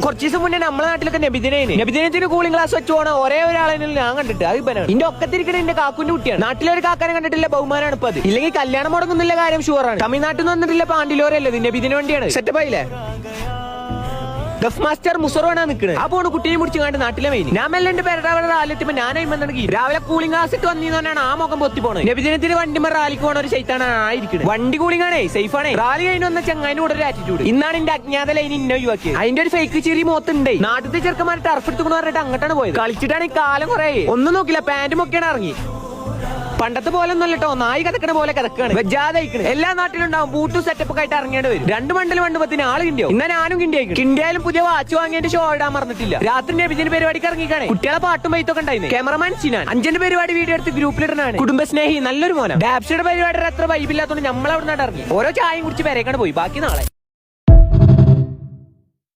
കുറച്ച് ദിവസം മുന്നേ നമ്മളെ നാട്ടിലൊക്കെ നബിദിനത്തിന് കൂളിംഗ് ക്ലാസ് വെച്ച് പോണ ഒരേ ഒരാളെ ഞാൻ കണ്ടിട്ട് അത് ഇവനാണ്. എന്റെ ഒക്കത്തിരിക്കണ എന്റെ കാക്കുന്റെ കുട്ടിയാണ്. നാട്ടിലൊരു കാക്കാനെ കണ്ടിട്ടില്ല ബഹുമാനാണ് ഇപ്പൊ അത്. ഇല്ലെങ്കിൽ കല്യാണം മുടങ്ങുന്നില്ല കാര്യം ഷുവറാണ്. തമിഴ്നാട്ടിൽ നിന്ന് വന്നിട്ടില്ല പാണ്ടിലോരല്ലേ നബിദിന് വേണ്ടിയാണ്. സെറ്റപ്പ് ആയില്ലേ? ഗഫ് മാസ്റ്റർ മുസറോണാ നിൽക്കുന്നത്. ആ പോണ് കുട്ടിയെ മുടിച്ച് കണ്ട് നാട്ടിലെ മെയിൻ. ഞാൻ മെല്ലെ എന്റെ പേരുടെ റാലിയെത്തിയപ്പോ ഞാനായി വന്നെങ്കിൽ രാവിലെ കൂളിംഗ് ക്ലാസ് ഇട്ട് വന്നിരുന്നാണ് ആ മുഖം പൊത്തി പോണത്. നബിദിനത്തിന് വണ്ടിമ റാലിക്ക് പോണ ഒരു ശൈത്താണ് ആയിരിക്കുന്നത്. വണ്ടി കൂളിംഗ് ആണേ, സേഫ് ആണേ. റാലി കഴിഞ്ഞ് വന്ന ചങ്ങാനും കൂടെ ഒരു ആറ്റിറ്റ്യൂഡ്. ഇന്നാണ് എന്റെ അജ്ഞാത ലൈൻ ഇന്ന ഒഴിവാക്കിയത്. അതിന്റെ ഒരു ഫേക്ക് ചെറിയ മോത്തുണ്ടേ. നാട്ടിലത്തെ ചെറുക്കന്മാരെ ടർഫ് എടുത്തുകൊണ്ട് പറഞ്ഞിട്ട് അങ്ങോട്ടാണ് പോയത്. കളിച്ചിട്ടാണ് ഈ കാലം കുറെ. ഒന്നും നോക്കില്ല, പാന്റും ഒക്കെയാണ് ഇറങ്ങി. പണ്ടത്തെ പോലെ ഒന്നും അല്ലട്ടോ, നായി കഥക്കണ പോലെ കഥക്കാണ്. വെജാതയിക്കണ്. എല്ലാ നാട്ടിലുണ്ടാവും ബൂട്ടും സെറ്റപ്പ് ഒക്കെ ആയിട്ട് ഇറങ്ങേണ്ടി വരും. 2 മണ്ടൽ മണ്ഡപത്തിന് ആള് കിണ്ടിയോ. ഇന്നാ ഞാനും കിണ്ടിയായിരിക്കും. കിണ്ടിയാലും പുതിയ വാച്ച് വാങ്ങിയതിന്റെ ഷോ ഇടാൻ മറന്നിട്ടില്ല. രാത്രി നബിദിന പരിപാടിക്ക് ഇറങ്ങിക്കാണേ. കുട്ടികളെ പാട്ടും വൈത്തൊക്കെ ഉണ്ടായിരുന്നു. ക്യാമറമാൻ സിനാൻ 5 പരിപാടി വീഡിയോ എടുത്ത് ഗ്രൂപ്പിലിടാനാണ്. കുടുംബസ്നേഹി നല്ലൊരു മോനം. ഡാപ്സിയുടെ പരിപാടി അത്ര വൈബില്ലാത്തോണ്ട് നമ്മളവിടെ ഇറങ്ങി. ഓരോ ചായയും കുടിച്ച് വരേക്കാണ് പോയി. ബാക്കി നാളെ.